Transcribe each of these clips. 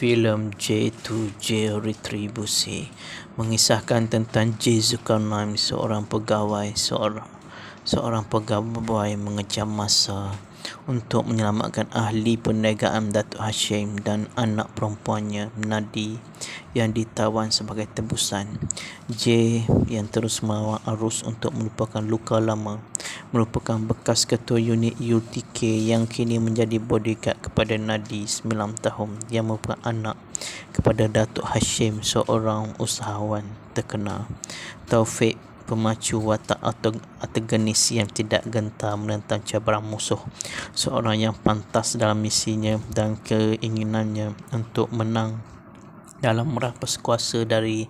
Filem J2J Retribusi mengisahkan tentang J. Zulkarnain, seorang pegawai mengejar masa untuk menyelamatkan ahli perniagaan Datuk Hashim dan anak perempuannya Nadi yang ditawan sebagai tebusan. J yang terus melawan arus untuk melupakan luka lama, merupakan bekas ketua unit UTK yang kini menjadi bodyguard kepada Nadi 9 tahun yang merupakan anak kepada Datuk Hashim, seorang usahawan terkenal. Taufik, pemacu watak antagonis yang tidak gentar menentang cabaran musuh, seorang yang pantas dalam misinya dan keinginannya untuk menang dalam merampas kuasa dari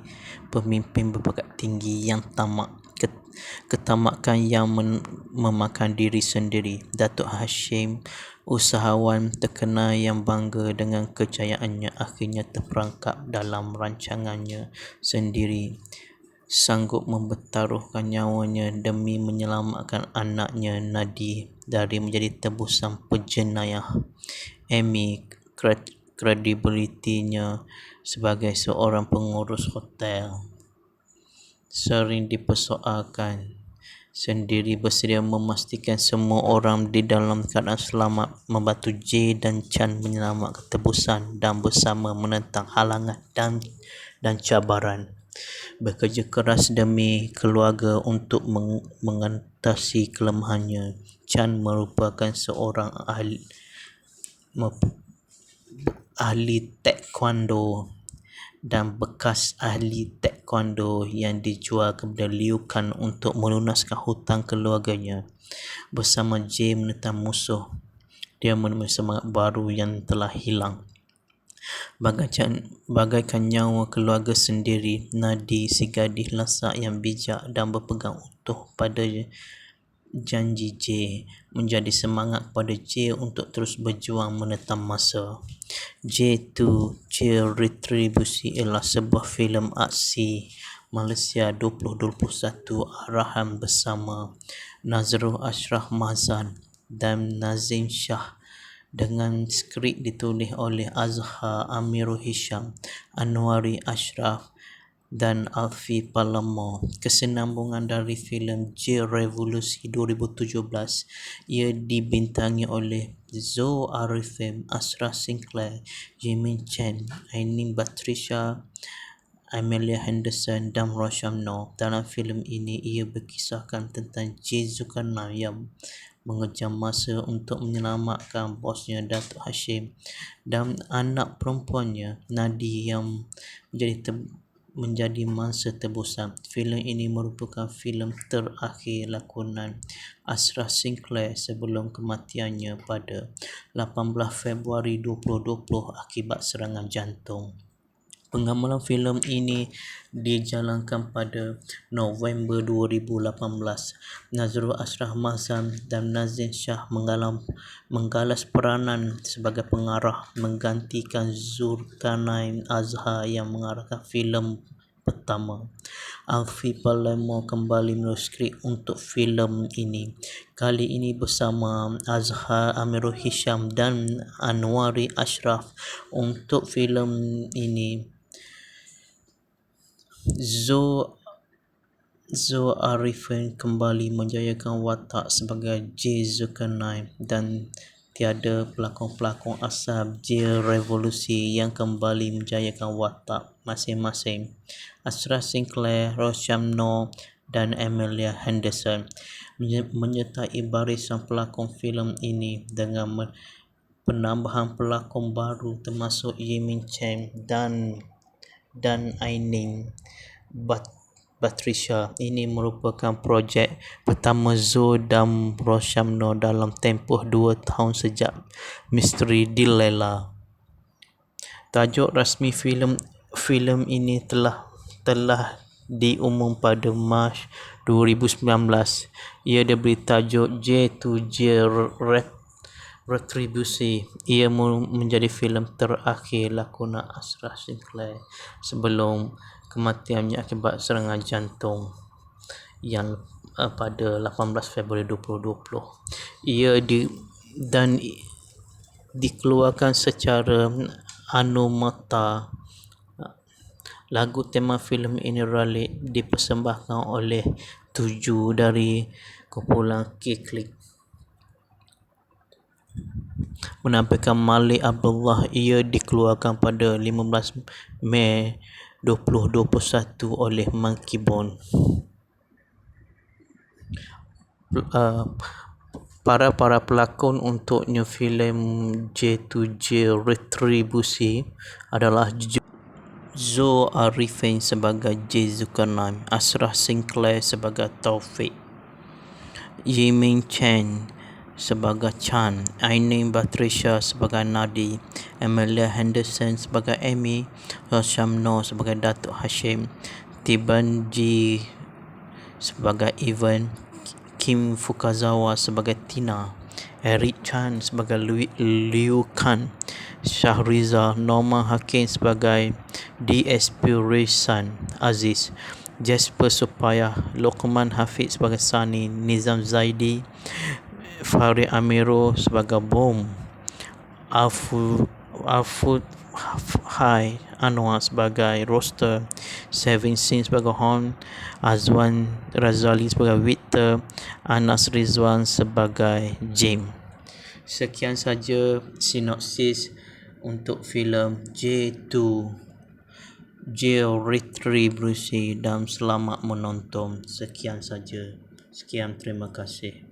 pemimpin berpangkat tinggi yang tamak, ketamakan yang memakan diri sendiri. Datuk Hashim, usahawan terkenal yang bangga dengan kejayaannya, akhirnya terperangkap dalam rancangannya sendiri, sanggup mempertaruhkan nyawanya demi menyelamatkan anaknya Nadi dari menjadi tebusan pejenayah. Amy, kredibilitinya sebagai seorang pengurus hotel sering dipersoalkan, sendiri bersedia memastikan semua orang di dalam keadaan selamat, membantu J dan Chan menyelamatkan tebusan dan bersama menentang halangan dan cabaran. Bekerja keras demi keluarga untuk mengatasi kelemahannya. Chan merupakan seorang ahli taekwondo dan bekas ahli taekwondo yang dijual kepada Liu Kang untuk melunaskan hutang keluarganya. Bersama J menentang musuh, dia menemui semangat baru yang telah hilang. Bagaikan nyawa keluarga sendiri, Nadi, si gadis lasak yang bijak dan berpegang utuh pada janji J, menjadi semangat kepada J untuk terus berjuang menentang masa. J2J Retribusi ialah sebuah filem aksi Malaysia 2021 arahan bersama Nazrul Ashraf Mahzan dan Nazim Shah, dengan skrip ditulis oleh Azhar Amirul Hisham, Anwari Ashraf dan Alfi Palamo. Kesinambungan dari filem J Revolusi 2017, ia dibintangi oleh Zoe Arifin, Asra Sinclair, Jimin Chen, Ainin Batrisya, Amelia Henderson dan Rosham Noor. Dalam filem ini, ia berkisahkan tentang J. Zulkarnain yang mengejar masa untuk menyelamatkan bosnya Datuk Hashim dan anak perempuannya Nadi yang menjadi mangsa tebusan. Filem ini merupakan filem terakhir lakonan Asra Sinclair sebelum kematiannya pada 18 Februari 2020 akibat serangan jantung. Pengamalan filem ini dijalankan pada November 2018. Nazrul Ashraf Mahzan dan Nazim Shah menggalas peranan sebagai pengarah, menggantikan Zulkarnain Azhar yang mengarahkan filem pertama. Alfi Palamo kembali menulis skrip untuk filem ini, kali ini bersama Azhar Amirul Hisham dan Anwari Ashraf. Untuk filem ini, Zoe Arifin kembali menjayakan watak sebagai J. Zulkarnain dan tiada pelakon-pelakon asal J Revolusi yang kembali menjayakan watak masing-masing. Asra Sinclair, Rosham Noor dan Amelia Henderson menyertai barisan pelakon filem ini dengan penambahan pelakon baru termasuk Jimin Chen dan Ainin Batrisya. Ini merupakan projek pertama Zoe dan Rosham Noor dalam tempoh 2 tahun sejak Misteri Delilah. Tajuk rasmi filem ini telah diumum pada Mac 2019. Ia diberi tajuk J2J Retribusi. Ia menjadi filem terakhir lakonan Asra Sinclair sebelum kematiannya akibat serangan jantung yang pada 18 Februari 2020. Ia dikeluarkan secara Anumata. Lagu tema filem ini dipersembahkan oleh 7 dari kumpulan K-Click. Menampilkan Malik Abdullah. Ia dikeluarkan pada 15 Mei 2021 oleh Monkey Bone. Para pelakon untuknya filem J2J Retribusi adalah Zo Arifin sebagai J Zulkarnain, Ashraf Sinclair sebagai Taufik, Yiming Chen sebagai Chan, Ainin Batrisya sebagai Nadi, Amelia Henderson sebagai Amy, Hasham Noor sebagai Datuk Hashim, Tiban G sebagai Ivan, Kim Fukazawa sebagai Tina, Eric Chan sebagai Liu Kan, Shahriza Norma Hakim sebagai DSP Raysan Aziz, Jasper Supaya, Lokman Hafiz sebagai Sani, Nizam Zaidi, Farid Amiro sebagai Bom, Afud Hai Anwar sebagai Roster, Sevin Sin sebagai Hon, Azwan Razali sebagai Victor, Anas Rizwan sebagai Jim. Sekian saja sinopsis untuk filem J Retribusi dan selamat menonton. Sekian saja. Sekian, terima kasih.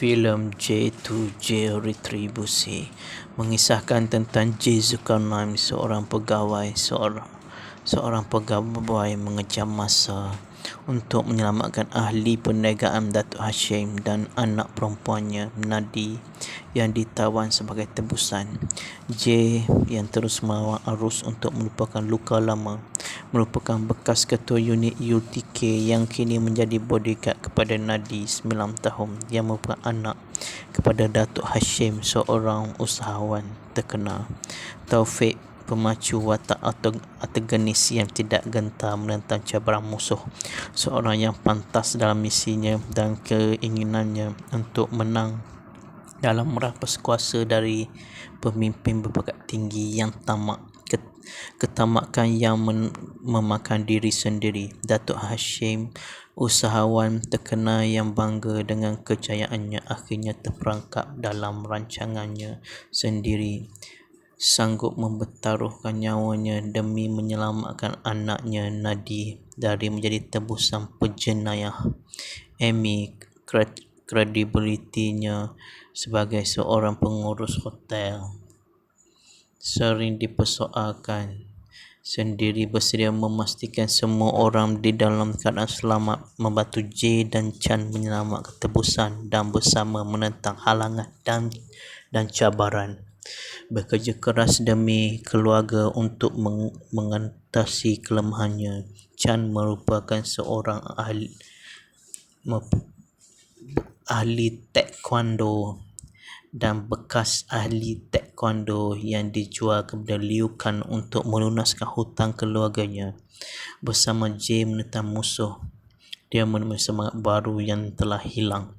Filem J2J Retribusi mengisahkan tentang J Zulkarnain, seorang pegawai mengejam masa untuk menyelamatkan ahli perniagaan Datuk Hashim dan anak perempuannya Nadi yang ditawan sebagai tebusan. J yang terus melawan arus untuk melupakan luka lama merupakan bekas ketua unit UTK yang kini menjadi bodyguard kepada Nadi 9 tahun yang merupakan anak kepada Datuk Hashim, seorang usahawan terkenal. Taufik, pemacu watak antagonis yang tidak gentar menentang cabaran musuh, seorang yang pantas dalam misinya dan keinginannya untuk menang dalam merampas kuasa dari pemimpin berpangkat tinggi yang tamak, ketamakan yang memakan diri sendiri. Datuk Hashim, usahawan terkenal yang bangga dengan kejayaannya, akhirnya terperangkap dalam rancangannya sendiri sanggup mempertaruhkan nyawanya demi menyelamatkan anaknya Nadi dari menjadi tebusan penjenayah. Amy, kredibilitinya sebagai seorang pengurus hotel sering dipersoalkan, sendiri bersedia memastikan semua orang di dalam keadaan selamat, membantu J dan Chan menyelamatkan tebusan dan bersama menentang halangan dan cabaran. Bekerja keras demi keluarga untuk mengatasi kelemahannya. Chan merupakan seorang ahli taekwondo dan bekas ahli taekwondo yang dijual kepada Liu Kang untuk melunaskan hutang keluarganya. Bersama J menentang musuh, dia menemui semangat baru yang telah hilang.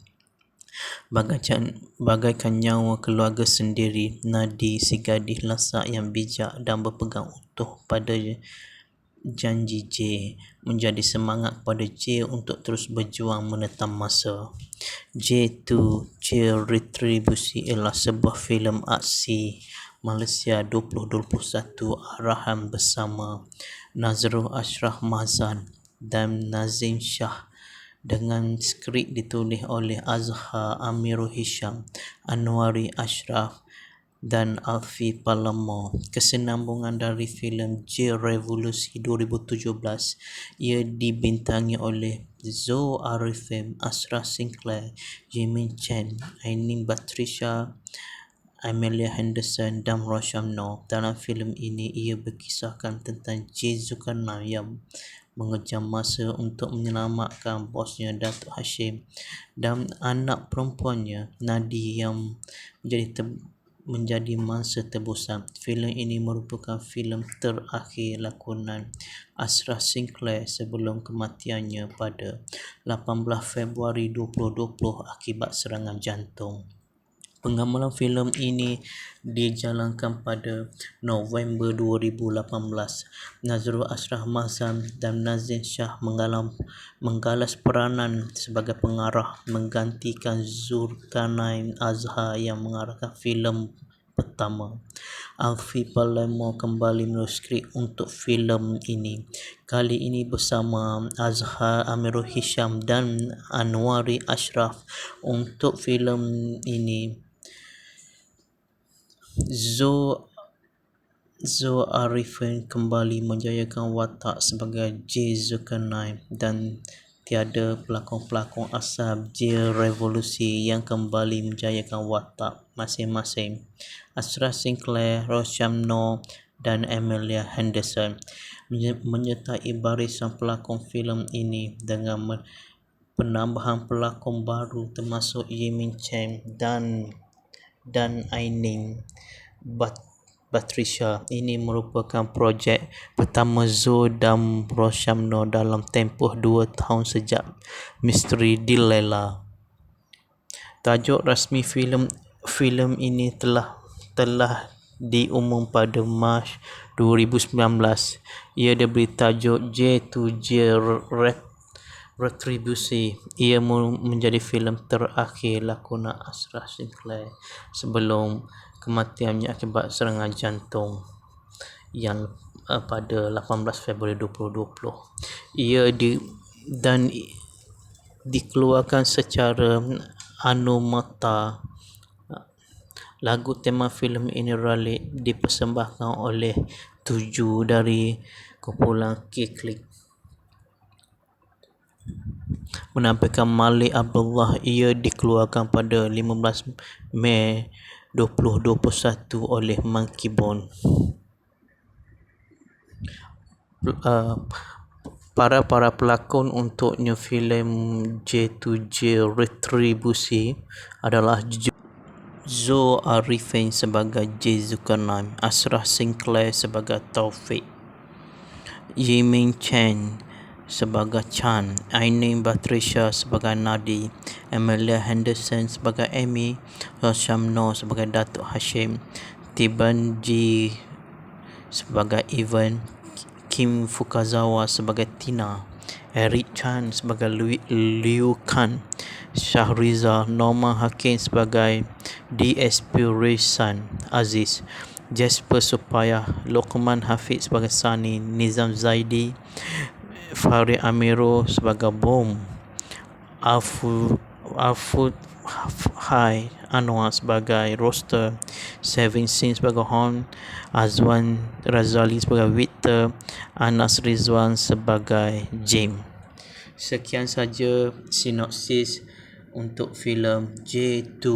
Bagaikan nyawa keluarga sendiri, Nadi si gadis lasak yang bijak dan berpegang utuh pada janji J, menjadi semangat kepada J untuk terus berjuang menentang masa. J2 J Retribusi ialah sebuah filem aksi Malaysia 2021 arahan bersama Nazrul Ashraf Mahzan dan Nazim Shah, dengan skrip ditulis oleh Azhar Amirul Hisham, Anwari Ashraf dan Alfi Palamo. Kesinambungan dari filem J Revolusi 2017, ia dibintangi oleh Zoe Arifin, Asra Sinclair, Jimin Chen, Ainin Batrisha, Amelia Henderson dan Roshamno. Dalam filem ini, ia berkisahkan tentang J Zulkarnain yang mengejar masa untuk menyelamatkan bosnya Datuk Hashim dan anak perempuannya Nadi yang menjadi mangsa tebusan. Filem ini merupakan filem terakhir lakonan Asra Sinclair sebelum kematiannya pada 18 Februari 2020 akibat serangan jantung. Pengamalan filem ini dijalankan pada November 2018. Nazrul Ashraf Mahzan dan Nazim Shah menggalas peranan sebagai pengarah, menggantikan Zulkarnain Azhar yang mengarahkan filem pertama. Alfi Palamo kembali menulis skrip untuk filem ini, kali ini bersama Azhar Amirul Hisham dan Anwari Ashraf. Untuk filem ini, Zoe Arifin kembali menjayakan watak sebagai J Zulkarnain dan tiada pelakon-pelakon asal J Revolusi yang kembali menjayakan watak masing-masing. Asra Sinclair, Roshamno dan Amelia Henderson menyertai barisan pelakon filem ini dengan penambahan pelakon baru termasuk Jimin Chen dan Ainin Batrisha. Ini merupakan projek pertama Zoe dan Roshamno dalam tempoh 2 tahun sejak Misteri Delilah. Tajuk rasmi filem ini telah diumum pada Mac 2019. Ia diberi tajuk J2J Retribusi. Ia menjadi filem terakhir lakonan Asra Sinclair sebelum kematiannya akibat serangan jantung yang pada 18 Februari 2020. Ia dikeluarkan secara anumata. Lagu tema filem ini Ralik dipersembahkan oleh 7 dari kumpulan K-Click. Menampilkan Malik Abdullah. Ia dikeluarkan pada 15 Mei 2021 oleh Monkey Bone. Para pelakon untuknya filem J2J Retribusi adalah Zoe Arifin sebagai J Zulkarnain, Asra Sinclair sebagai Taufik, Jimin Chen sebagai Chan, Ainin Batrisha sebagai Nadi, Amelia Henderson sebagai Amy, Roshamno sebagai Datuk Hashim, Tiban G sebagai Ivan, Kim Fukazawa sebagai Tina, Eric Chan sebagai Liu Kang, Shahriza Norma Hakim sebagai DSP Raysan Aziz, Jasper Supaya, Lokman Hafiz sebagai Sani, Nizam Zaidi, Farid Amiro sebagai Bom, Afud Hai Anwar sebagai Roster, Sevin Sin sebagai Horn, Azwan Razali sebagai Victor, Anas Rizwan sebagai Jim. Sekian saja sinopsis untuk filem J2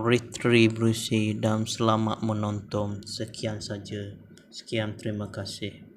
Retribusi dan selamat menonton. Sekian saja. Sekian, terima kasih.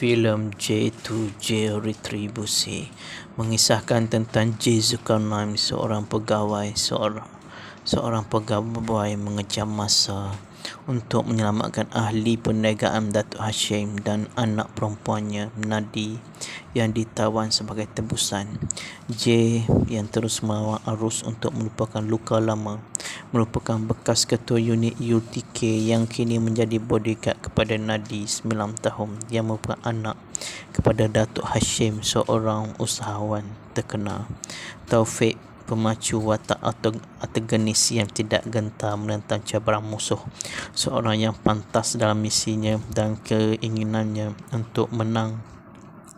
Filem J2J Retribusi mengisahkan tentang J Zulkarnain, seorang pegawai mengejar masa untuk menyelamatkan ahli perniagaan Datuk Hashim dan anak perempuannya Nadi yang ditawan sebagai tebusan. J yang terus melawan arus untuk melupakan luka lama merupakan bekas ketua unit UTK yang kini menjadi bodyguard kepada Nadi 9 tahun yang merupakan anak kepada Datuk Hashim, seorang usahawan terkenal. Taufik, pemacu watak antagonis yang tidak gentar menentang cabaran musuh, seorang yang pantas dalam misinya dan keinginannya untuk menang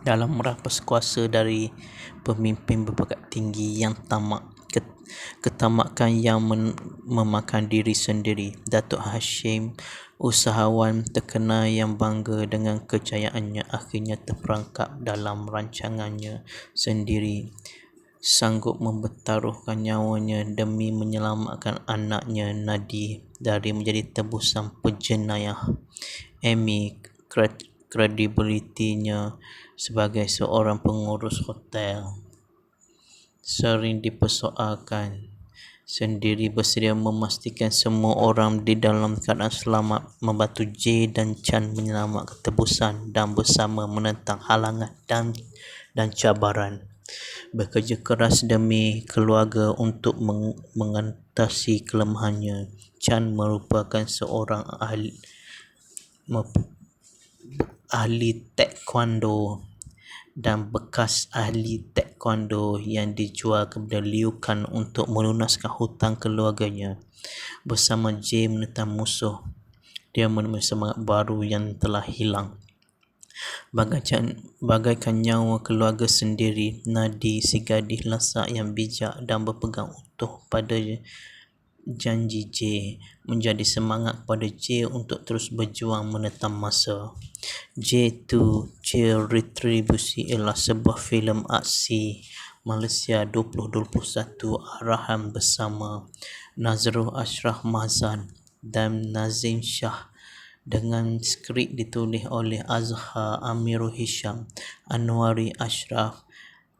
dalam merampas kuasa dari pemimpin berpangkat tinggi yang tamak, ketamakan yang memakan diri sendiri. Datuk Hashim, usahawan terkenal yang bangga dengan kejayaannya, akhirnya terperangkap dalam rancangannya sendiri, sanggup mempertaruhkan nyawanya demi menyelamatkan anaknya Nadi dari menjadi tebusan pejenayah. Amy, kredibilitinya sebagai seorang pengurus hotel sering dipersoalkan, sendiri bersedia memastikan semua orang di dalam keadaan selamat, membantu J dan Chan menyelamatkan tebusan dan bersama menentang halangan dan cabaran. Bekerja keras demi keluarga untuk mengatasi kelemahannya. Chan merupakan seorang ahli taekwondo dan bekas ahli taekwondo yang dijual kepada Liu Kang untuk melunaskan hutang keluarganya. Bersama J menentang musuh, dia menemui semangat baru yang telah hilang. Bagaikan nyawa keluarga sendiri, Nadi si gadis lasak yang bijak dan berpegang utuh janji J menjadi semangat kepada J untuk terus berjuang menetam masa. J2 J Retribusi ialah sebuah filem aksi Malaysia 2021 arahan bersama Nazrul Ashraf Mahzan dan Nazim Shah dengan skrip ditulis oleh Azhar Amirul Hisham, Anwari Ashraf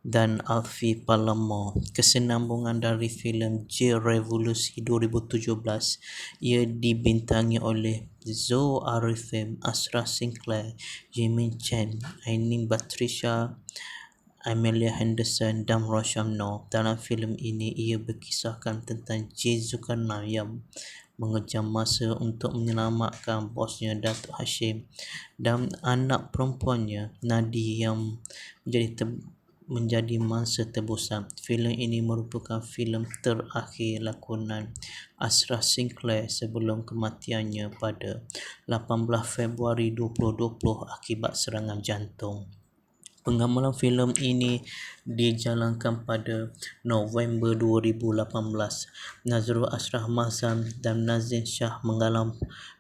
dan Alfie Palamo. Kesinambungan dari filem J Revolusi 2017, ia dibintangi oleh Zoe Arifin, Asra Sinclair, Jimin Chen, Ainin Batrisha, Amelia Henderson dan Roshamno. Dalam filem ini, ia berkisahkan tentang J Zulkarnain yang mengejar masa untuk menyelamatkan bosnya Datuk Hashim dan anak perempuannya Nadi yang menjadi mangsa tebusan. Filem ini merupakan filem terakhir lakonan Asra Sinclair sebelum kematiannya pada 18 Februari 2020 akibat serangan jantung. Pengamalan filem ini dijalankan pada November 2018. Nazrul Ashraf Mahzan dan Nazim Shah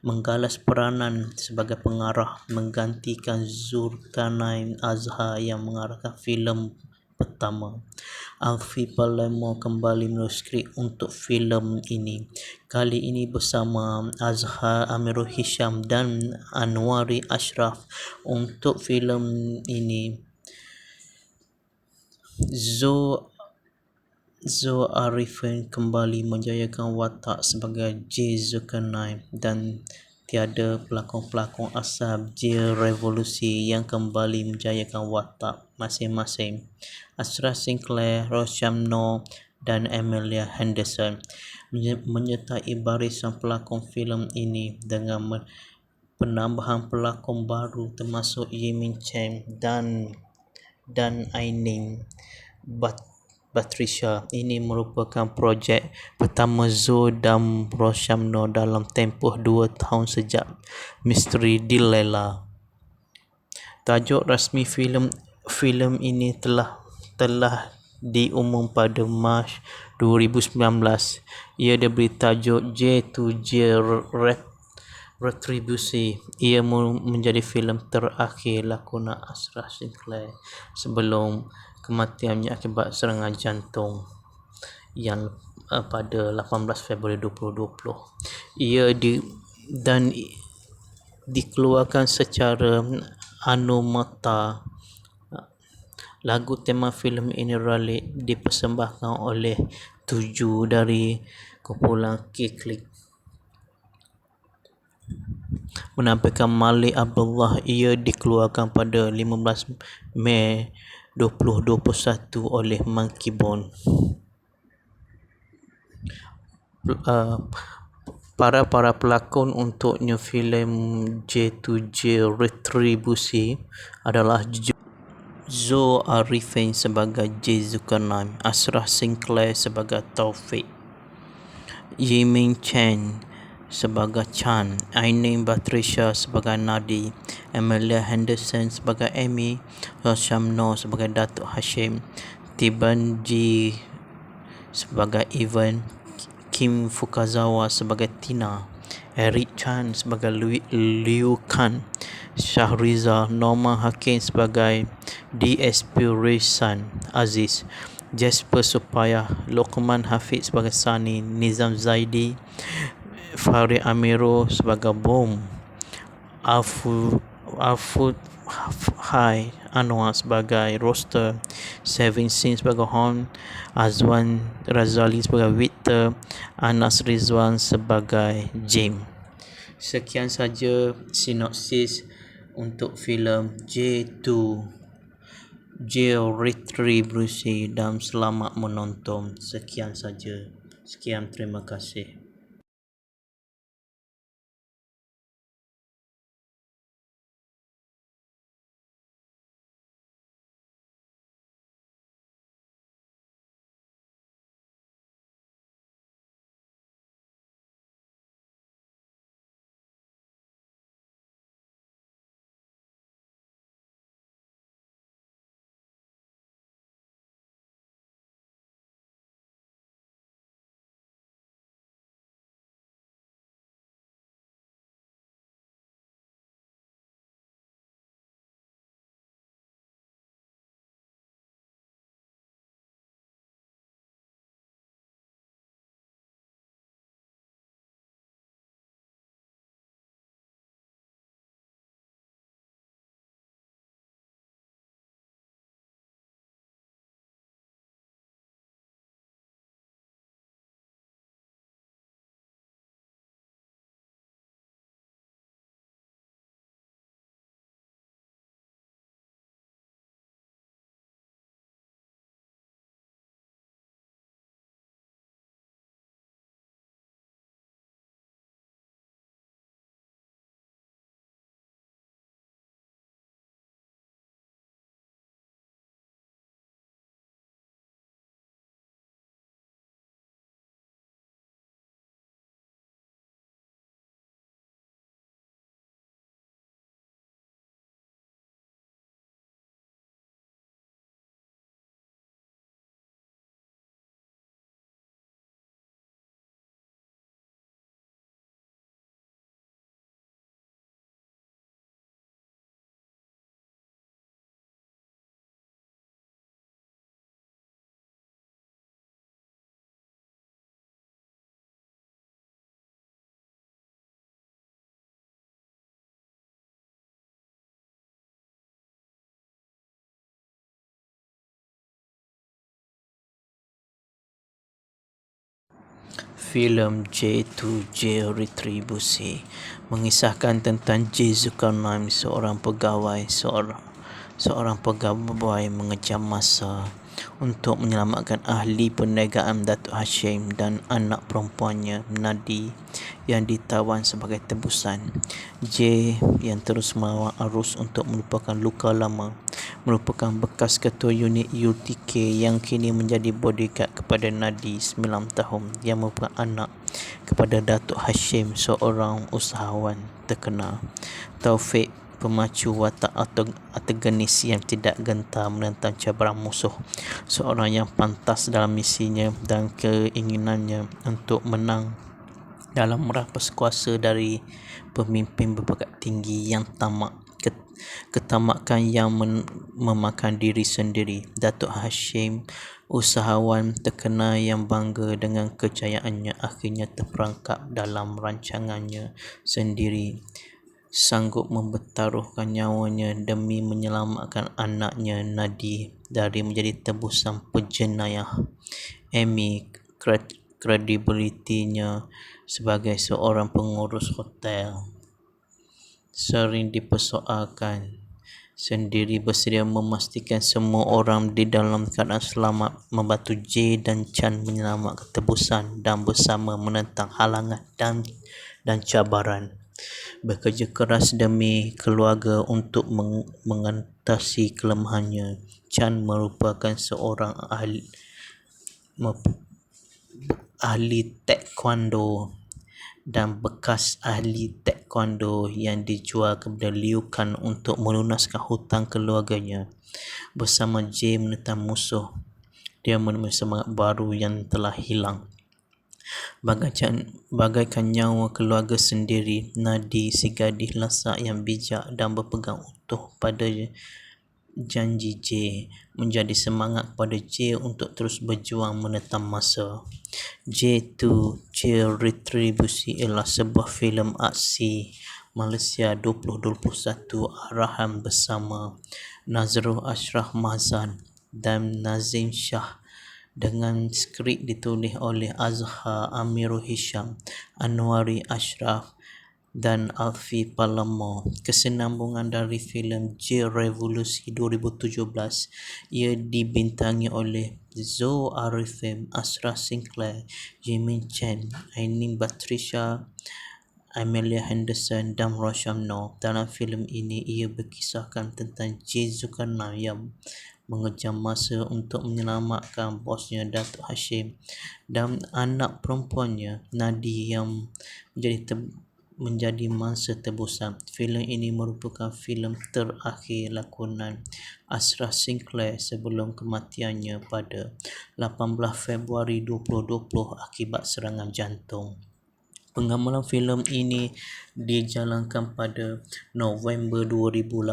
menggalas peranan sebagai pengarah menggantikan Zulkarnain Azhar yang mengarahkan filem pertama. Alfie Palamo kembali menulis skrip untuk filem ini, kali ini bersama Azhar Amirul Hisham dan Anwari Ashraf. Untuk filem ini, Zoe Arifin kembali menjayakan watak sebagai J Zulkarnain dan tiada pelakon-pelakon asal J Revolusi yang kembali menjayakan watak masing-masing. Asra Sinclair, Roshamno dan Amelia Henderson menyertai barisan pelakon filem ini dengan penambahan pelakon baru termasuk Jimin Chen dan Ainin Batrisha. Ini merupakan projek pertama Zoe dan Roshamno dalam tempoh 2 tahun sejak Misteri Delilah. Tajuk rasmi filem ini telah diumum pada Mac 2019. Ia diberi tajuk J2J Retribusi. Ia menjadi filem terakhir lakonan Asra Sinclair sebelum kematiannya akibat serangan jantung yang pada 18 Februari 2020. Ia dikeluarkan secara anonymata. Lagu tema filem ini dipersembahkan oleh 7 dari kumpulan K-Click menampilkan Malik Abdullah. Ia dikeluarkan pada 15 Mei 2021 oleh Monkey Bone. Para pelakon untuknya filem J2J Retribusi adalah Zoe Arifin sebagai J Zulkarnain, Asra Sinclair sebagai Taufik, Jimin Chen sebagai Chan, Ainin Batrisha sebagai Nadi, Amelia Henderson sebagai Amy, Roshamno sebagai Datuk Hashim, Tiban G sebagai Ivan, Kim Fukazawa sebagai Tina, Eric Chan sebagai Liu Kan, Shahriza Norma Hakim sebagai DSP Raysan Aziz, Jasper Supaya, Lokman Hafiz sebagai Sani, Nizam Zaidi, Farid Amiro sebagai Bom, Afud Hai Anwar sebagai Roster, Sevin Sin sebagai Hon, Azwan Razali sebagai Victor, Anas Rizwan sebagai Jim. Sekian saja sinopsis untuk filem J2 J Retribusi dan selamat menonton. Sekian saja. Sekian, terima kasih. Filem J2J Retribusi mengisahkan tentang J Zulkarnain, seorang pegawai mengejar masa untuk menyelamatkan ahli perniagaan Datuk Hashim dan anak perempuannya Nadi yang ditawan sebagai tebusan. J yang terus melawan arus untuk melupakan luka lama, merupakan bekas ketua unit UTK yang kini menjadi bodyguard kepada Nadi 9 tahun yang merupakan anak kepada Datuk Hashim, seorang usahawan terkenal. Taufik, pemacu watak antagonis yang tidak gentar menentang cabaran musuh, seorang yang pantas dalam misinya dan keinginannya untuk menang dalam merampas kuasa dari pemimpin berpangkat tinggi yang tamak, ketamakan yang memakan diri sendiri. Datuk Hashim, usahawan terkenal yang bangga dengan kejayaannya, akhirnya terperangkap dalam rancangannya sendiri, sanggup mempertaruhkan nyawanya demi menyelamatkan anaknya Nadi dari menjadi tebusan penjenayah. Amy, kredibilitinya sebagai seorang pengurus hotel sering dipersoalkan, sendiri bersedia memastikan semua orang di dalam keadaan selamat, membantu J dan Chan menyelamatkan tebusan dan bersama menentang halangan dan cabaran. Bekerja keras demi keluarga untuk mengatasi kelemahannya. Chan merupakan seorang ahli taekwondo dan bekas ahli taekwondo yang dijual kepada Liu Kang untuk melunaskan hutang keluarganya. Bersama J menentang musuh, dia menemui semangat baru yang telah hilang. Bagaikan nyawa keluarga sendiri, Nadi, si gadis lasak yang bijak dan berpegang utuh pada janji J, menjadi semangat kepada J untuk terus berjuang menentang masa. J2J Retribusi ialah sebuah filem aksi Malaysia 2021 arahan bersama Nazrul Ashraf Mahzan dan Nazim Shah, dengan skrip ditulis oleh Azhar Amirul Hisham, Anwari Ashraf dan Alfi Palamo. Kesinambungan dari filem J Revolusi 2017, ia dibintangi oleh Zoe Arifin, Asra Sinclair, Jimin Chen, Ainin Batrisya, Amelia Henderson dan Roshamno. Dalam filem ini, ia berkisahkan tentang J Zulkarnain yang mengejar masa untuk menyelamatkan bosnya Datuk Hashim dan anak perempuannya Nadi yang menjadi mangsa tebusan. Filem ini merupakan filem terakhir lakonan Asra Sinclair sebelum kematiannya pada 18 Februari 2020 akibat serangan jantung. Pengamalan filem ini dijalankan pada November 2018.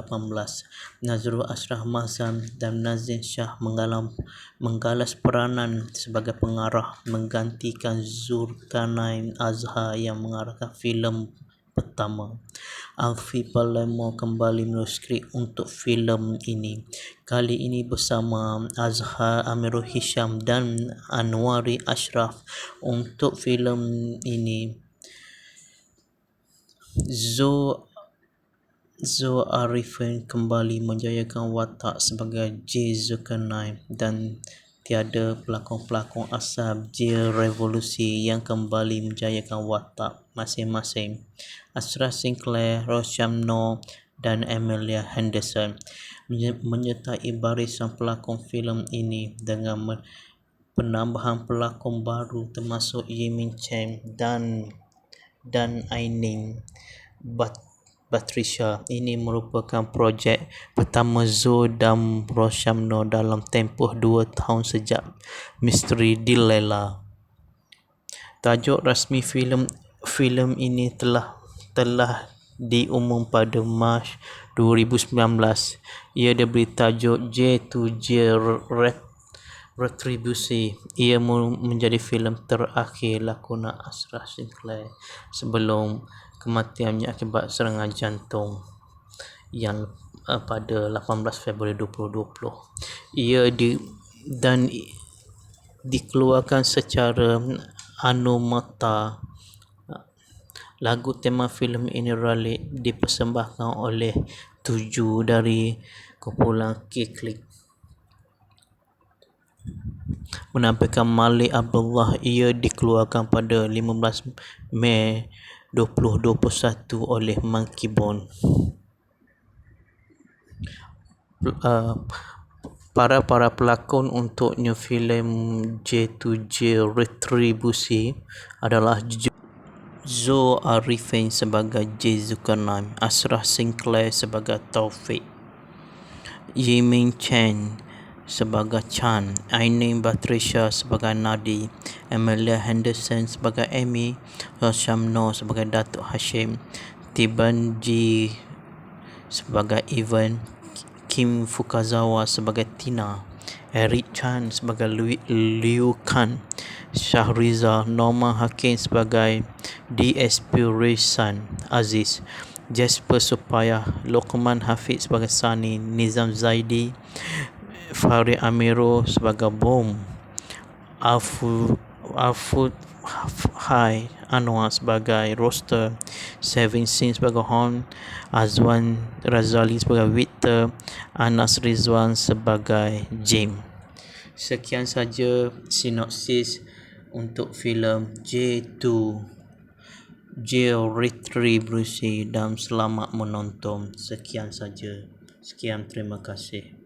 Nazrul Ashraf Mahzan dan Nazim Shah menggalas peranan sebagai pengarah, menggantikan Zulkarnain Azhar yang mengarahkan filem pertama. Alfi Palamo kembali menulis skrip untuk filem ini, kali ini bersama Azhar Amirul Hisham dan Anwari Ashraf. Untuk filem ini, Zoe Arifin kembali menjayakan watak sebagai J Zulkarnain dan tiada pelakon-pelakon asal J Revolusi yang kembali menjayakan watak masing-masing. Asra Sinclair, Roshamno dan Amelia Henderson menyertai barisan pelakon filem ini dengan penambahan pelakon baru termasuk Jimin Chen dan Ainin Batrisya. Ini merupakan projek pertama Zoe dan Roshamno dalam tempoh 2 tahun sejak Misteri Delilah. Tajuk rasmi filem ini telah diumum pada Mac 2019. Ia diberi tajuk J2J Retribusi. Ia menjadi filem terakhir lakonan Asra Sinclair sebelum kematiannya akibat serangan jantung yang pada 18 Februari 2020. Ia dikeluarkan secara Anumata. Lagu tema filem ini dipersembahkan oleh 7 dari kumpulan K-Click. Menampilkan Malik Abdullah. Ia dikeluarkan pada 15 Mei 2021 oleh Monkey Bone. Para pelakon untuknya filem J2J Retribusi adalah Zo Arifin sebagai J Zulkarnain, Ashraf Sinclair sebagai Taufik, Yimin Chen sebagai Chan, Ainin Batrisya sebagai Nadi, Amelia Henderson sebagai Amy, Hasham Noor sebagai Datuk Hashim, Tiban G sebagai Ivan, Kim Fukazawa sebagai Tina, Eric Chan sebagai Liu Kan, Shahriza Norma Hakim sebagai DSP Rizan Aziz, Jasper Supaya, Lokman Hafiz sebagai Sani, Nizam Zaidi, Farid Amiro sebagai Bom, Afud Hai Anwar sebagai Roster, Sevin Sin sebagai Hon, Azwan Razali sebagai Victor, Anas Rizwan sebagai Jim. Sekian saja sinopsis untuk filem J Retribusi dan selamat menonton. Sekian saja. Sekian, terima kasih.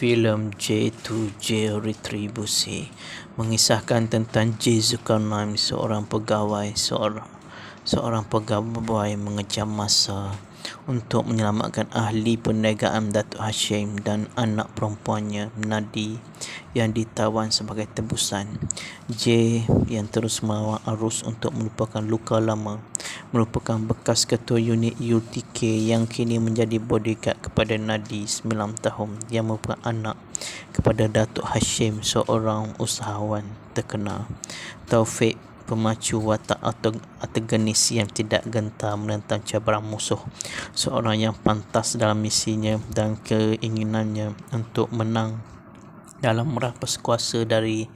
Filem J2J Retribusi mengisahkan tentang J Zulkarnain, seorang pegawai mengejar masa untuk menyelamatkan ahli perniagaan Datuk Hashim dan anak perempuannya Nadi yang ditawan sebagai tebusan. J yang terus melawan arus untuk melupakan luka lama merupakan bekas ketua unit UTK yang kini menjadi bodyguard kepada Nadi 9 tahun yang merupakan anak kepada Datuk Hashim, seorang usahawan terkenal. Taufik, pemacu watak antagonis yang tidak gentar menentang cabaran musuh, seorang yang pantas dalam misinya dan keinginannya untuk menang dalam merampas kuasa dari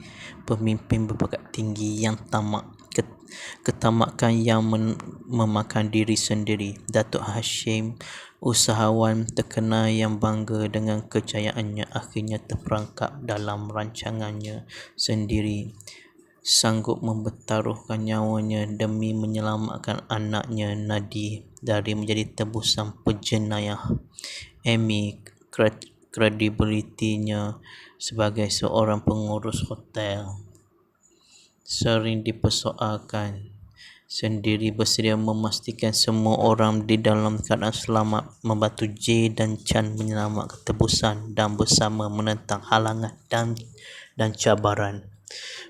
pemimpin berpangkat tinggi yang tamak, ketamakan yang memakan diri sendiri. Datuk Hashim, usahawan terkenal yang bangga dengan kejayaannya, akhirnya terperangkap dalam rancangannya sendiri sanggup mempertaruhkan nyawanya demi menyelamatkan anaknya Nadi dari menjadi tebusan penjenayah. Amy, kredibilitinya sebagai seorang pengurus hotel sering dipersoalkan, sendiri bersedia memastikan semua orang di dalam keadaan selamat, membantu J dan Chan menyelamatkan tebusan dan bersama menentang halangan dan cabaran.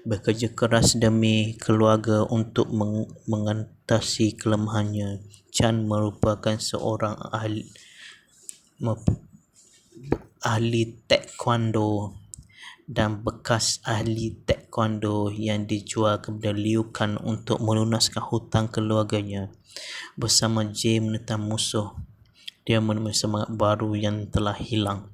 Bekerja keras demi keluarga untuk mengatasi kelemahannya. Chan merupakan seorang ahli taekwondo dan bekas ahli taekwondo yang dijual kepada Liu Kang untuk melunaskan hutang keluarganya. Bersama J menentang musuh, dia menemui semangat baru yang telah hilang.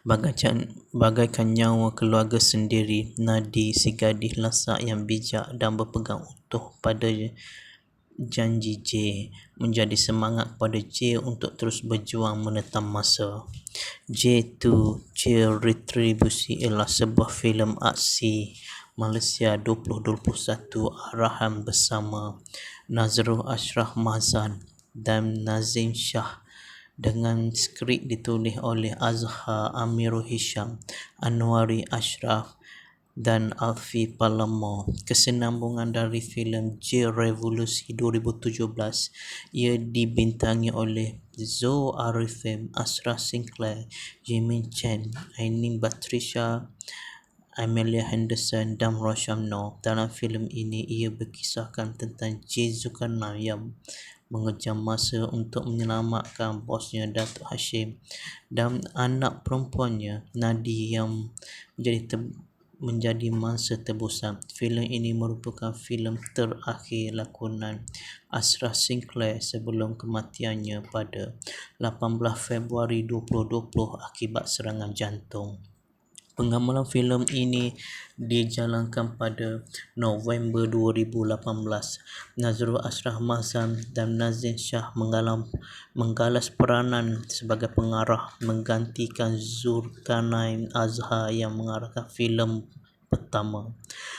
Bagaikan nyawa keluarga sendiri, Nadi si gadis lasak yang bijak dan berpegang utuh pada janji J, menjadi semangat kepada J untuk terus berjuang menentang masa. J2 J Retribusi ialah sebuah filem aksi Malaysia 2021 arahan bersama Nazrul Ashraf Mahzan dan Nazim Shah, dengan skrip ditulis oleh Azhar Amirul Hisham, Anwari Ashraf dan Alfi Palamo. Kesinambungan dari filem J Revolusi 2017, ia dibintangi oleh Zoe Arifin, Asra Sinclair, Jimin Chen, Ainin Batrisha, Amelia Henderson dan Roshamno. Dalam filem ini, ia berkisahkan tentang J Zulkarnain yang mengejar masa untuk menyelamatkan bosnya Datuk Hashim dan anak perempuannya Nadi yang menjadi mangsa tebusan. Filem ini merupakan filem terakhir lakonan Asra Sinclair sebelum kematiannya pada 18 Februari 2020 akibat serangan jantung. Pengamalan filem ini dijalankan pada November 2018. Nazrul Ashraf Mahzan dan Nazim Shah menggalas peranan sebagai pengarah, menggantikan Zulkarnain Azhar yang mengarahkan filem pertama.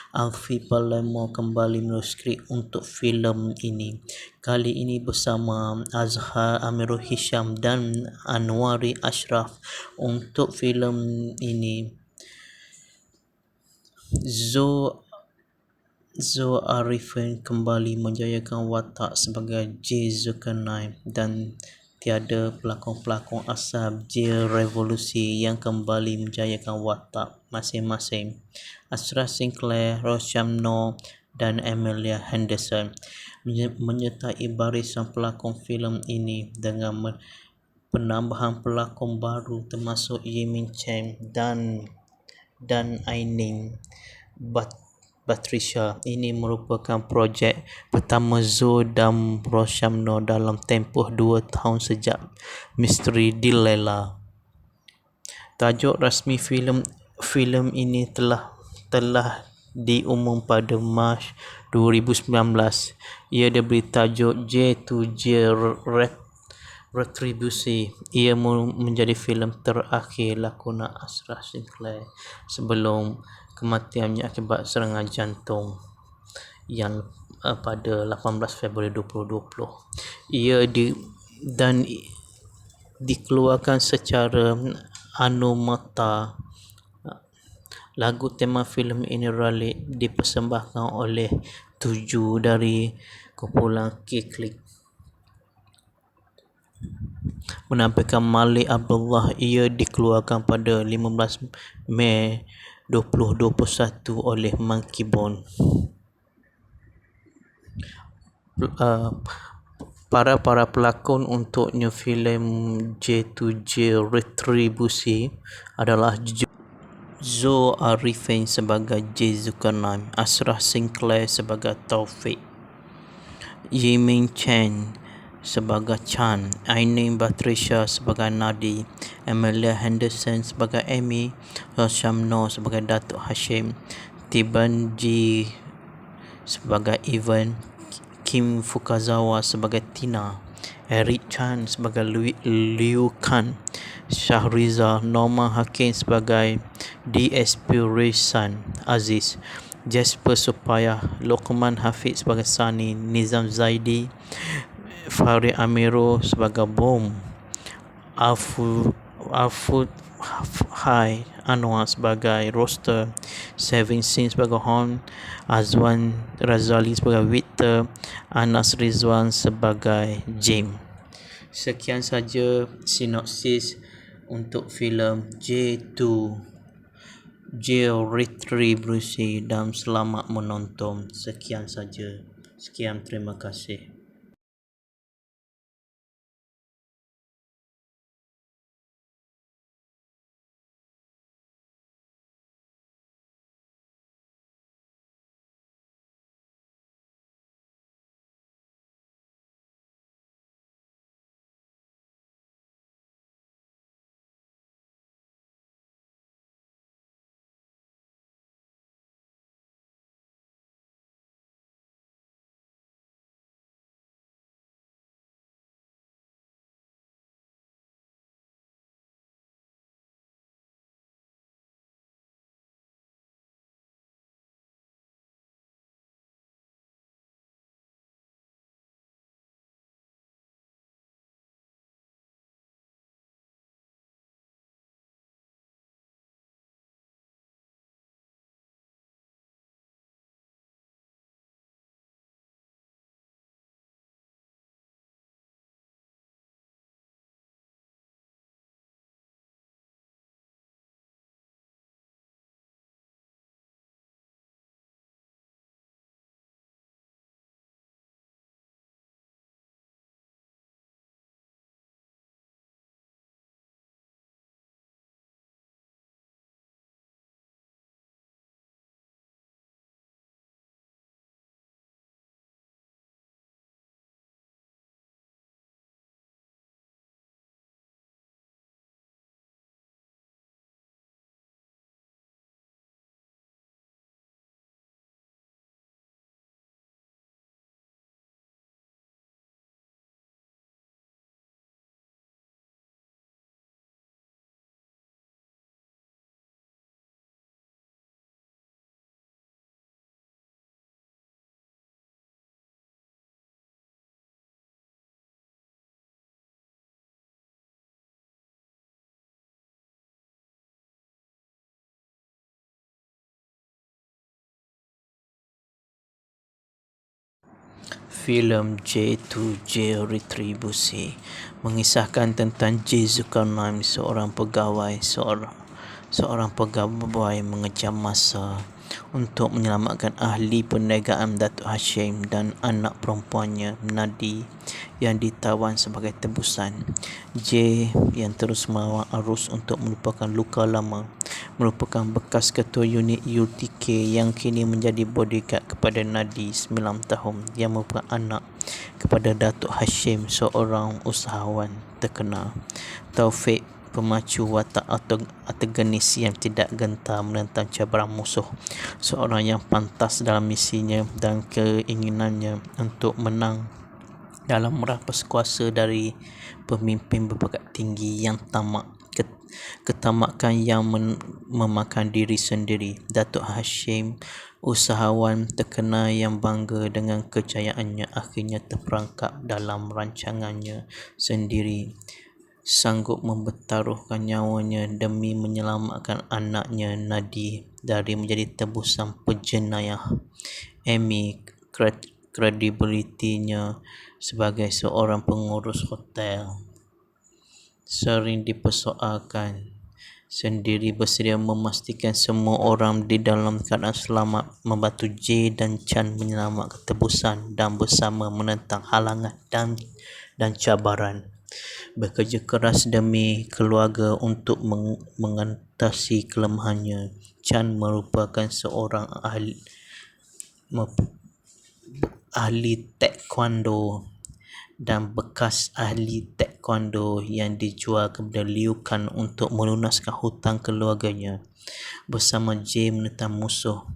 Alfi Palamo kembali menulis skrip untuk filem ini, kali ini bersama Azhar Amirul Hisham dan Anwari Ashraf. Untuk filem ini, Zoe Arifin kembali menjayakan watak sebagai J Zulkarnain dan tiada pelakon-pelakon asal J Revolusi yang kembali menjayakan watak masing-masing. Asra Sinclair, Roshamno dan Amelia Henderson menyertai barisan pelakon filem ini dengan penambahan pelakon baru termasuk Jimin Chen dan Ainin Batrisha. Ini merupakan projek pertama Zoe dan Roshamno dalam tempoh 2 tahun sejak Misteri Delilah. Tajuk rasmi filem ini telah diumum pada Mac 2019. Ia diberi tajuk J2J Retribusi. Ia menjadi filem terakhir lakonan Asra Sinclair sebelum kematiannya akibat serangan jantung yang pada 18 Februari 2020. Ia dikeluarkan secara anonymata. Lagu tema filem ini Ralik dipersembahkan oleh 7 dari kumpulan K-Click menampilkan Malik Abdullah. Ia dikeluarkan pada 15 Mei 2021 oleh Monkey Bone. Para pelakon untuknya filem J2J Retribusi adalah Zoe Arifin sebagai J Zulkarnain, Asra Sinclair sebagai Taufik, Jimin Chen sebagai Chan, Ainin Batrisha sebagai Nadi, Amelia Henderson sebagai Amy, Roshamno sebagai Datuk Hashim, Tiban G sebagai Ivan, Kim Fukazawa sebagai Tina, Eric Chan sebagai Liu Kang, Shahriza Norma Hakim sebagai DSP Raysan Aziz, Jasper Supaya, Lokman Hafiz sebagai Sani, Nizam Zaidi, Fahri Amiro sebagai Bom, Afud Hai Anwar sebagai Roster, Saving Sin sebagai Horn, Azwan Razali sebagai Victor, Anas Rizwan sebagai Jim. Sekian saja sinopsis untuk filem J2 Retribusi dan selamat menonton. Sekian saja. Sekian, terima kasih. Filem J2J Retribusi mengisahkan tentang J Zulkarnain, seorang pegawai mengejar masa untuk menyelamatkan ahli perniagaan Datuk Hashim dan anak perempuannya Nadi yang ditawan sebagai tebusan. J yang terus melawan arus untuk melupakan luka lama, merupakan bekas ketua unit UTK yang kini menjadi bodyguard kepada Nadi 9 tahun yang merupakan anak kepada Datuk Hashim, seorang usahawan terkenal. Taufik, pemacu watak antagonis yang tidak gentar menentang cabaran musuh, seorang yang pantas dalam misinya dan keinginannya untuk menang dalam merampas kuasa dari pemimpin berpangkat tinggi yang tamak, ketamakan yang memakan diri sendiri. Datuk Hashim, usahawan terkenal yang bangga dengan kejayaannya, akhirnya terperangkap dalam rancangannya sendiri, sanggup mempertaruhkan nyawanya demi menyelamatkan anaknya Nadi dari menjadi tebusan penjenayah. Amy, kredibilitinya sebagai seorang pengurus hotel sering dipersoalkan, sendiri bersedia memastikan semua orang di dalam keadaan selamat, membantu J dan Chan menyelamatkan tebusan dan bersama menentang halangan dan cabaran. Bekerja keras demi keluarga untuk mengatasi kelemahannya. Chan merupakan seorang ahli taekwondo dan bekas ahli taekwondo yang dijual kepada Liu Kang untuk melunaskan hutang keluarganya. Bersama J menentang musuh,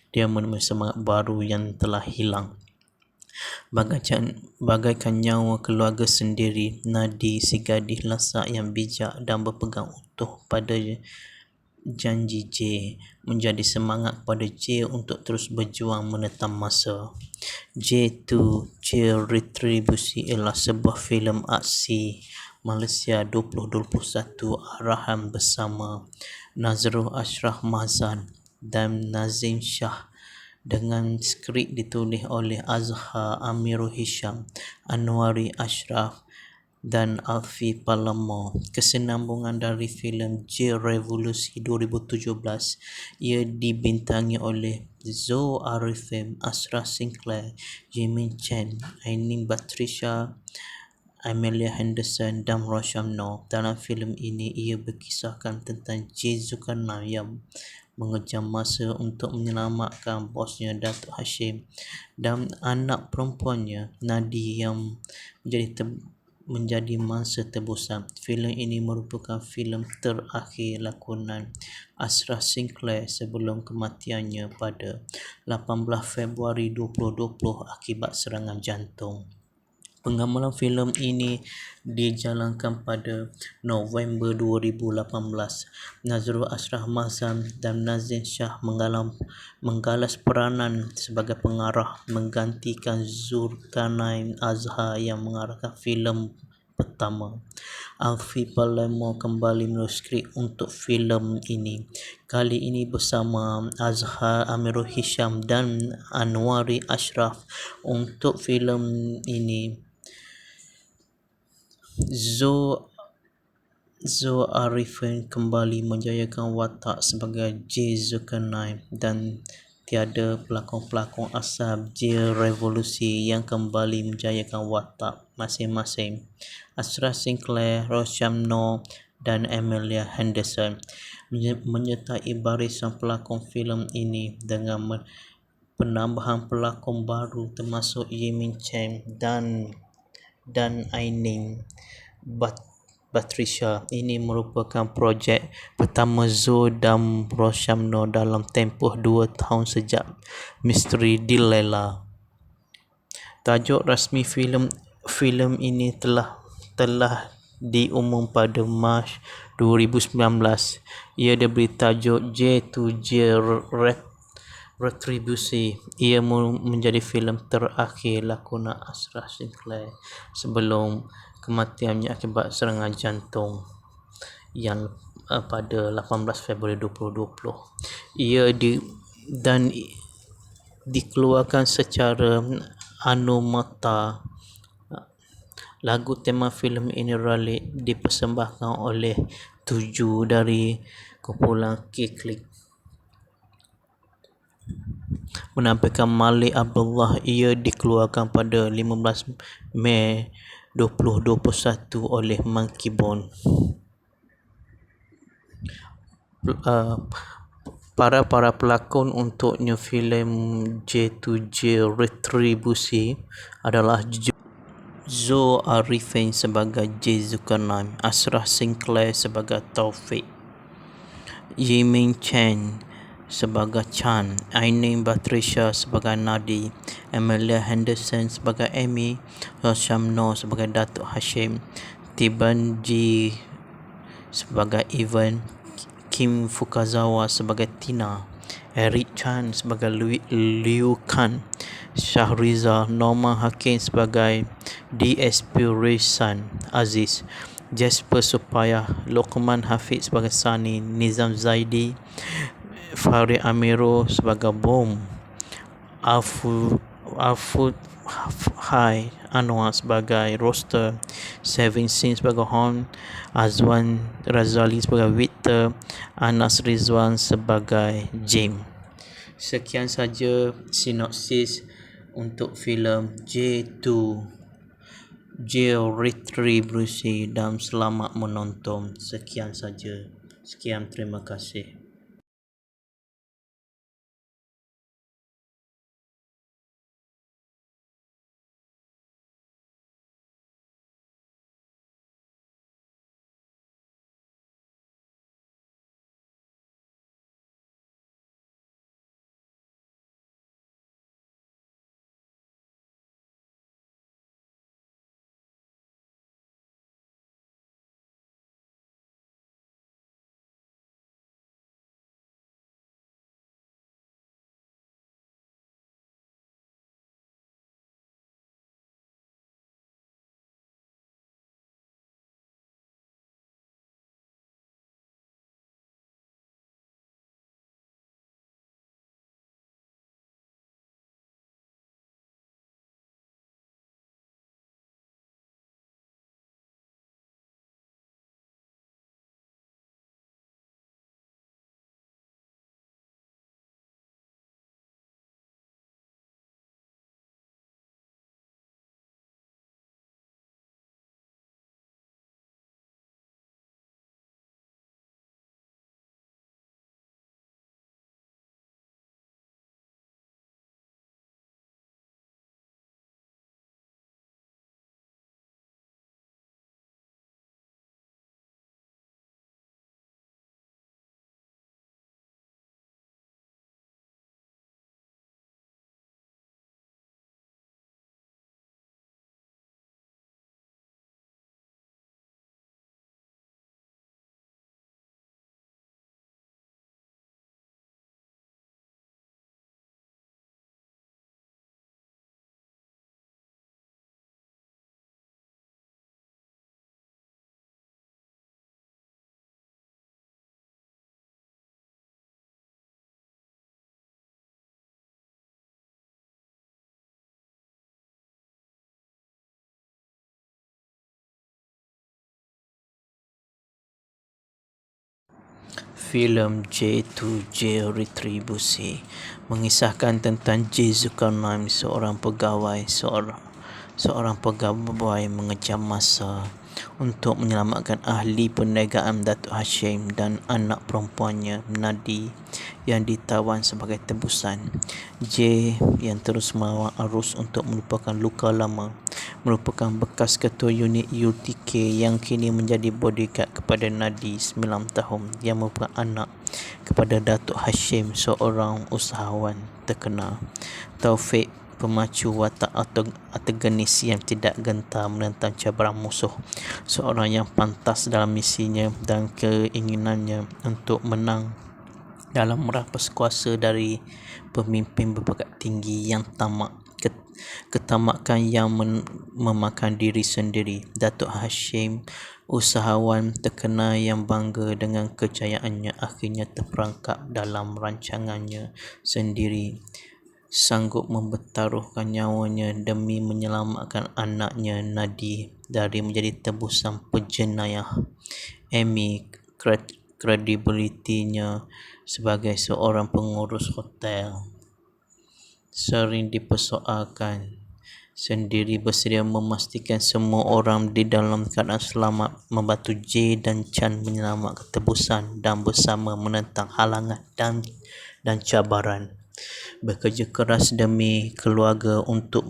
dia menemui semangat baru yang telah hilang. Bagaikan nyawa keluarga sendiri, Nadi si gadis lasak yang bijak dan berpegang utuh janji J menjadi semangat kepada J untuk terus berjuang menetam masa. J2 J Retribusi ialah sebuah filem aksi Malaysia 2021 arahan bersama Nazrul Ashraf Mahzan dan Nazim Shah dengan skrip ditulis oleh Azhar Amirul Hisham, Anwari Ashraf dan Alfie Palamo. Kesinambungan dari filem J Revolusi 2017, ia dibintangi oleh Zoe Arifin, Asra Sinclair, Jimin Chen, Ainin Batrisha, Amelia Henderson dan Roshamno. Dalam filem ini, ia berkisahkan tentang J Zulkarnain yang mengejar masa untuk menyelamatkan bosnya Datuk Hashim dan anak perempuannya Nadi yang menjadi mangsa tebusan. Filem ini merupakan filem terakhir lakonan Asra Sinclair sebelum kematiannya pada 18 Februari 2020 akibat serangan jantung. Pengamalan filem ini dijalankan pada November 2018. Nazrul Ashraf Mahzan dan Nazim Shah menggalas peranan sebagai pengarah menggantikan Zulkarnain Azhar yang mengarahkan filem pertama. Alfie Palamo kembali menulis skrip untuk filem ini, kali ini bersama Azhar Amirul Hisham dan Anwari Ashraf. Untuk filem ini, Zoe Arifin kembali menjayakan watak sebagai J Zulkarnain dan tiada pelakon-pelakon asal J Revolusi yang kembali menjayakan watak masing-masing. Asra Sinclair, Roshamno dan Amelia Henderson menyertai barisan pelakon filem ini dengan penambahan pelakon baru termasuk Jimin Chen dan Ainin Batrisha. Ini merupakan projek pertama Zoe dan Roshamno dalam tempoh 2 tahun sejak Misteri Delilah. Tajuk rasmi filem ini telah diumum pada Mac 2019. Ia diberi tajuk J2J Retribusi. Ia menjadi filem terakhir lakonan Asra Sinclair sebelum kematiannya akibat serangan jantung yang pada 18 Februari 2020. Ia dikeluarkan secara anumata. Lagu tema filem ini dipersembahkan oleh 7 dari kumpulan K-Click menampilkan Malik Abdullah. Ia dikeluarkan pada 15 Mei 2021 oleh Monkey Bone. Para pelakon untuknya filem J2J Retribusi adalah Zoe Arifin sebagai J Zulkarnain, Asra Sinclair sebagai Taufik, Jimin Chen sebagai Chan, Ainin Batrisha sebagai Nadi, Amelia Henderson sebagai Amy, Roshamno sebagai Datuk Hashim, Tiban G sebagai Ivan, Kim Fukazawa sebagai Tina, Eric Chan sebagai Liu Kan, Shahriza Norma Hakim sebagai DSP Raysan Aziz, Jasper Supaya, Lokman Hafiz sebagai Sani, Nizam Zaidi, Farid Amiro sebagai Bom, Afud Hai Anwar sebagai Roster, Sevin Sin sebagai Hon, Azwan Razali sebagai Victor, Anas Rizwan sebagai Jim. Sekian saja sinopsis untuk filem J Retribusi dan selamat menonton. Sekian saja. Sekian, terima kasih. Filem J2J Retribusi mengisahkan tentang J Zulkarnain, seorang pegawai mengejar masa untuk menyelamatkan ahli perniagaan Datuk Hashim dan anak perempuannya Nadi yang ditawan sebagai tebusan. J yang terus melawan arus untuk melupakan luka lama, merupakan bekas ketua unit UTK yang kini menjadi bodyguard kepada Nadi 9 tahun yang merupakan anak kepada Datuk Hashim, seorang usahawan terkenal. Taufik, pemacu watak antagonis yang tidak gentar menentang cabaran musuh, seorang yang pantas dalam misinya dan keinginannya untuk menang dalam merampas kuasa dari pemimpin berpangkat tinggi yang tamak, ketamakan yang memakan diri sendiri. Datuk Hashim, usahawan terkenal yang bangga dengan kejayaannya, akhirnya terperangkap dalam rancangannya sendiri, sanggup mempertaruhkan nyawanya demi menyelamatkan anaknya Nadi dari menjadi tebusan pejenayah. Amy, kredibilitinya sebagai seorang pengurus hotel sering dipersoalkan, sendiri bersedia memastikan semua orang di dalam keadaan selamat, membantu J dan Chan menyelamatkan tebusan dan bersama menentang halangan dan cabaran. Bekerja keras demi keluarga untuk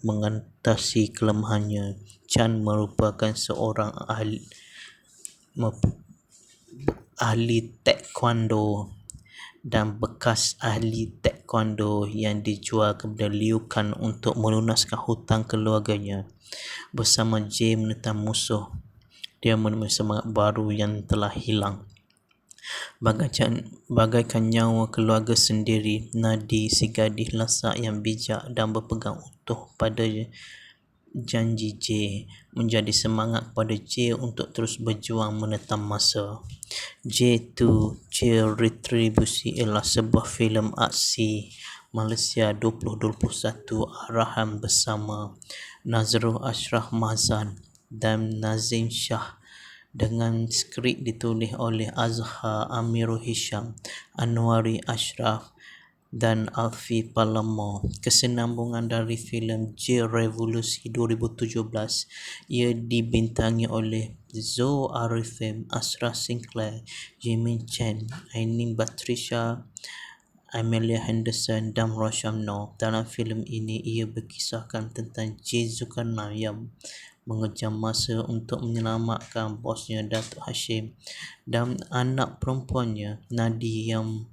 mengatasi kelemahannya. Chan merupakan seorang ahli taekwondo dan bekas ahli taekwondo yang dijual kepada Liu Kang untuk melunaskan hutang keluarganya. Bersama J menentang musuh, dia menemui semangat baru yang telah hilang. Bagaikan nyawa keluarga sendiri, Nadi, si gadis lasak yang bijak dan berpegang utuh pada janji J, menjadi semangat kepada J untuk terus berjuang menentang masa. J2J Retribusi ialah sebuah filem aksi Malaysia 2021 arahan bersama Nazrul Ashraf Mahzan dan Nazim Shah, dengan skrip ditulis oleh Azhar Amirul Hisham, Anwari Ashraf dan Alfi Palamo. Kesinambungan dari filem J Revolusi 2017, ia dibintangi oleh Zoe Arifin, Asra Sinclair, Jimin Chen, Ainin Batrisya, Amelia Henderson dan Roshamno. Dalam filem ini, ia berkisahkan tentang J Zulkarnain yang mengejar masa untuk menyelamatkan bosnya Datuk Hashim dan anak perempuannya Nadi yang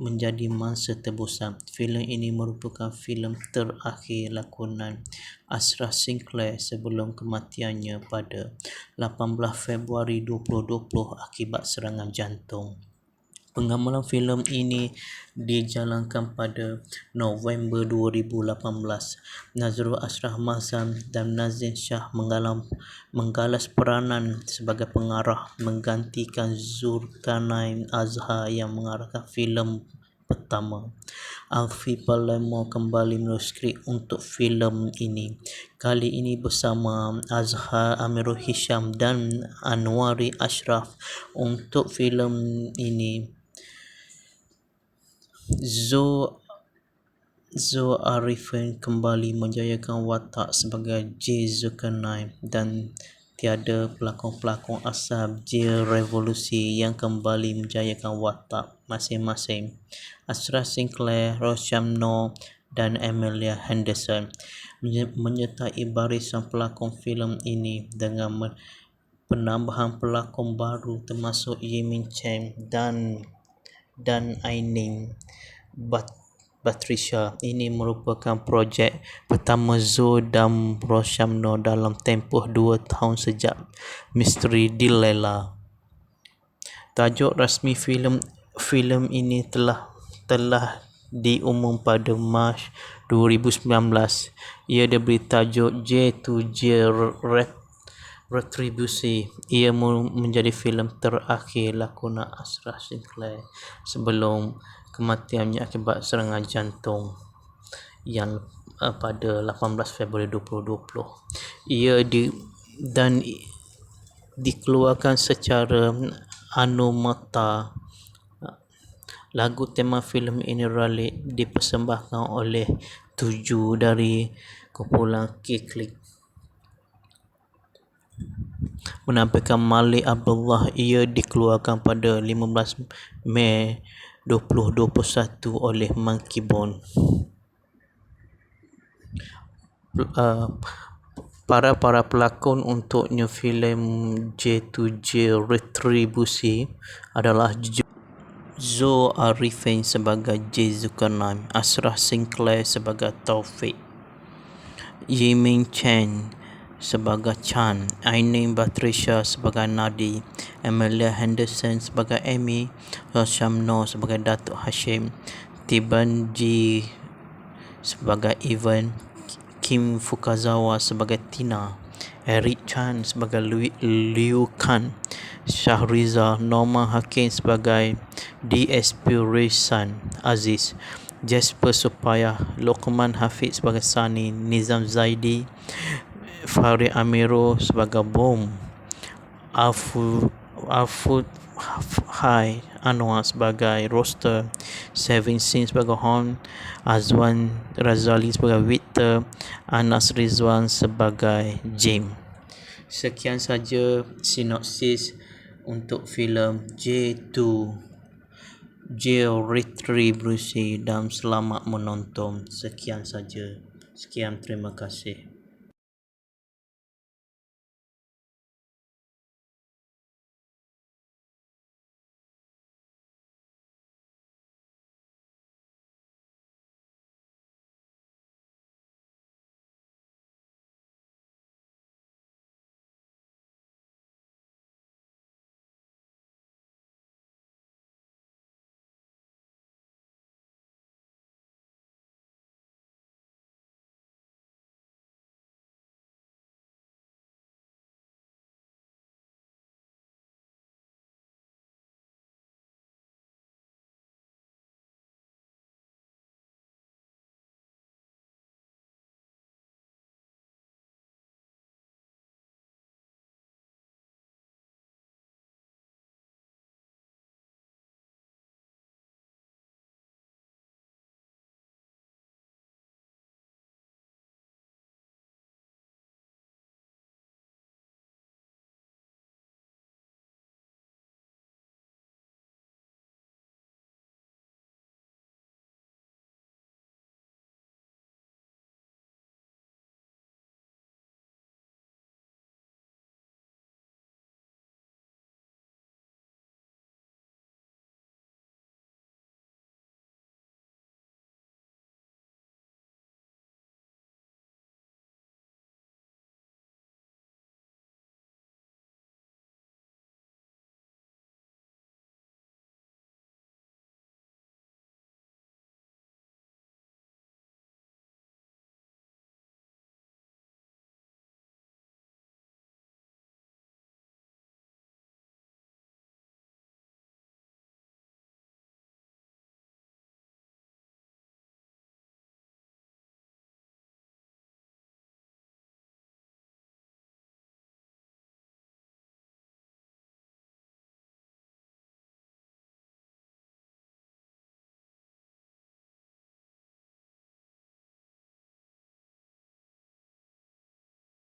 menjadi mangsa tebusan. Filem ini merupakan filem terakhir lakonan Asra Sinclair sebelum kematiannya pada 18 Februari 2020 akibat serangan jantung. Pengamalan filem ini dijalankan pada November 2018. Nazrul Ashraf Mahzan dan Nazim Shah menggalas peranan sebagai pengarah, menggantikan Zulkarnain Azhar yang mengarahkan filem pertama. Alfi Palamo kembali menulis skrip untuk filem ini, kali ini bersama Azhar Amirul Hisham dan Anwari Ashraf. Untuk filem ini, Zoe Arifin kembali menjayakan watak sebagai J Zulkarnain dan tiada pelakon-pelakon asal J Revolusi yang kembali menjayakan watak masing-masing. Asra Sinclair, Roshamno dan Amelia Henderson menyertai barisan pelakon filem ini dengan penambahan pelakon baru termasuk Jimin Chen dan Ainin Batrisya. Ini merupakan projek pertama Zoe dan Roshamno dalam tempoh 2 tahun sejak Misteri Delilah. Tajuk rasmi filem ini telah diumum pada Mac 2019. Ia diberi tajuk J2J Retribusi. Ia menjadi filem terakhir lakonan Asra Sinclair sebelum kematiannya akibat serangan jantung yang pada 18 Februari 2020. Ia dikeluarkan secara Anumata. Lagu tema filem ini dipersembahkan oleh 7 dari kumpulan K-Click. Menampilkan Malik Abdullah. Ia dikeluarkan pada 15 Mei 2021 oleh Monkey Bone. Para pelakon untuknya filem J2J Retribusi adalah Zo Arifin sebagai J Zulkarnain, Ashraf Sinclair sebagai Taufik, Yiming Chen sebagai Chan, Ainin Batrisya sebagai Nadi, Amelia Henderson sebagai Amy, Hasham Noor sebagai Datuk Hashim, Tiban G sebagai Ivan, Kim Fukazawa sebagai Tina, Eric Chan sebagai Liu Kan, Shahriza Norma Hakim sebagai DSP Raysan Aziz, Jasper Supaya, Lokman Hafiz sebagai Sani, Nizam Zaidi, Farid Amiro sebagai Bom, Afud Hai Anwar sebagai Roster, Sevin Sin sebagai Hon, Azwan Razali sebagai Victor, Anas Rizwan sebagai Jim. Sekian saja sinopsis untuk filem J2 J Retribusi dan selamat menonton. Sekian saja. Sekian, terima kasih.